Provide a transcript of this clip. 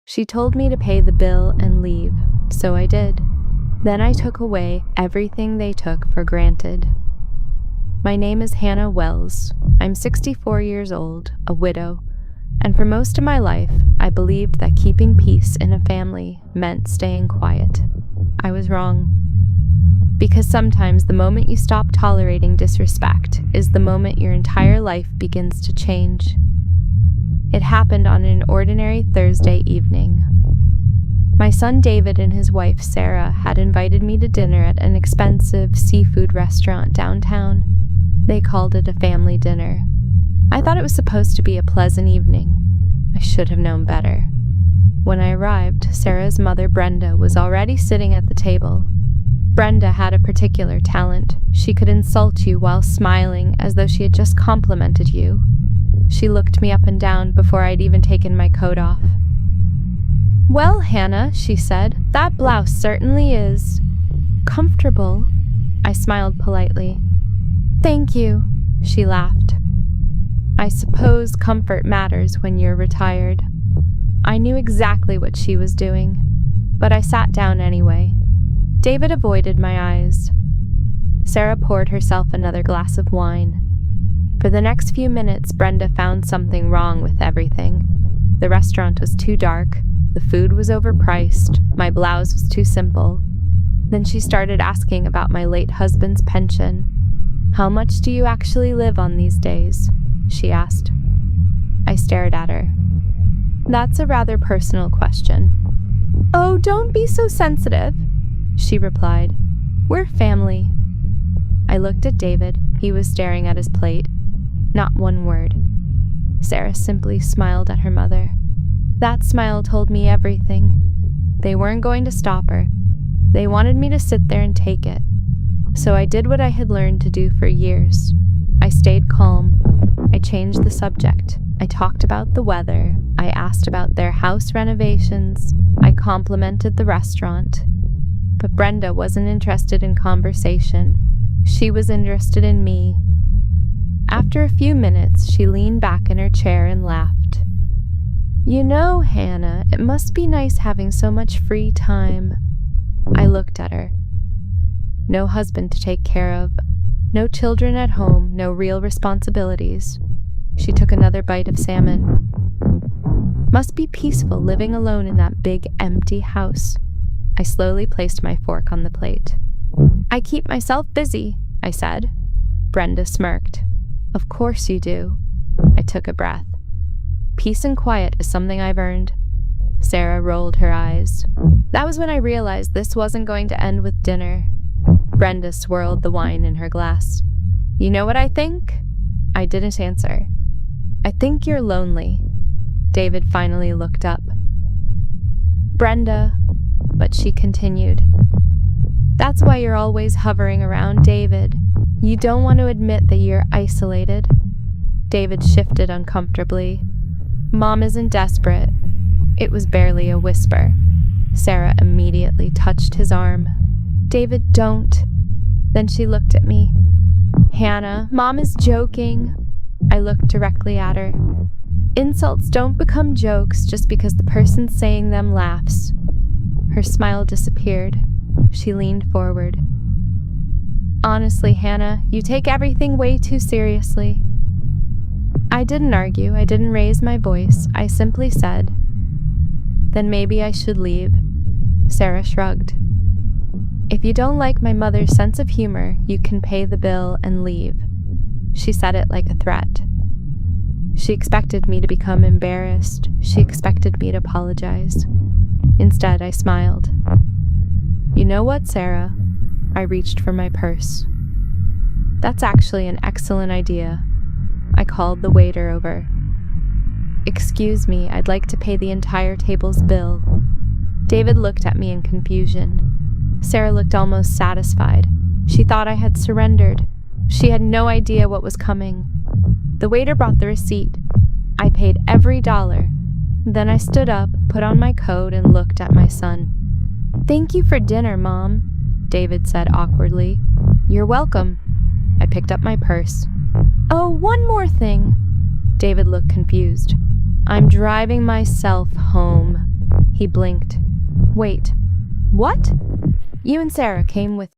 She told me to pay the bill and leave, so I did. Then I took away everything they took for granted. My name is Hannah Wells. I'm 64 years old, a widow, and for most of my life, I believed that keeping peace in a family meant staying quiet. I was wrong. Because sometimes the moment you stop tolerating disrespect is the moment your entire life begins to change. It happened on an ordinary Thursday evening. My son David and his wife Sarah had invited me to dinner at an expensive seafood restaurant downtown. They called it a family dinner. I thought it was supposed to be a pleasant evening. I should have known better. When I arrived, Sarah's mother Brenda was already sitting at the table. Brenda had a particular talent. She could insult you while smiling as though she had just complimented you. She looked me up and down before I'd even taken my coat off. "Well, Hannah," she said, "that blouse certainly is comfortable." I smiled politely. "Thank you," she laughed. "I suppose comfort matters when you're retired." I knew exactly what she was doing, but I sat down anyway. David avoided my eyes. Sarah poured herself another glass of wine. For the next few minutes, Brenda found something wrong with everything. The restaurant was too dark, the food was overpriced, my blouse was too simple. Then she started asking about my late husband's pension. "How much do you actually live on these days?" she asked. I stared at her. "That's a rather personal question." "Oh, don't be so sensitive," she replied. "We're family." I looked at David. He was staring at his plate. Not one word. Sarah simply smiled at her mother. That smile told me everything. They weren't going to stop her. They wanted me to sit there and take it. So I did what I had learned to do for years. I stayed calm. I changed the subject. I talked about the weather. I asked about their house renovations. I complimented the restaurant. But Brenda wasn't interested in conversation. She was interested in me. After a few minutes, she leaned back in her chair and laughed. "You know, Hannah, it must be nice having so much free time." I looked at her. No husband to take care of, no children at home, no real responsibilities. She took another bite of salmon. Must be peaceful living alone in that big, empty house. I slowly placed my fork on the plate. "I keep myself busy," I said. Brenda smirked. "Of course you do." I took a breath. "Peace and quiet is something I've earned." Sarah rolled her eyes. That was when I realized this wasn't going to end with dinner. Brenda swirled the wine in her glass. "You know what I think?" I didn't answer. "I think you're lonely." David finally looked up. "Brenda," but she continued. "That's why you're always hovering around David. You don't want to admit that you're isolated." David shifted uncomfortably. "Mom isn't desperate." It was barely a whisper. Sarah immediately touched his arm. "David, don't." Then she looked at me. "Hannah, Mom is joking." I looked directly at her. "Insults don't become jokes just because the person saying them laughs." Her smile disappeared. She leaned forward. "Honestly, Hannah, you take everything way too seriously." I didn't argue. I didn't raise my voice. I simply said, "Then maybe I should leave." Sarah shrugged. "If you don't like my mother's sense of humor, you can pay the bill and leave." She said it like a threat. She expected me to become embarrassed. She expected me to apologize. Instead, I smiled. "You know what, Sarah?" I reached for my purse. "That's actually an excellent idea." I called the waiter over. "Excuse me, I'd like to pay the entire table's bill." David looked at me in confusion. Sarah looked almost satisfied. She thought I had surrendered. She had no idea what was coming. The waiter brought the receipt. I paid every dollar. Then I stood up, put on my coat, and looked at my son. "Thank you for dinner, Mom," David said awkwardly. "You're welcome." I picked up my purse. "Oh, one more thing." David looked confused. "I'm driving myself home." He blinked. Wait, what? You and Sarah came with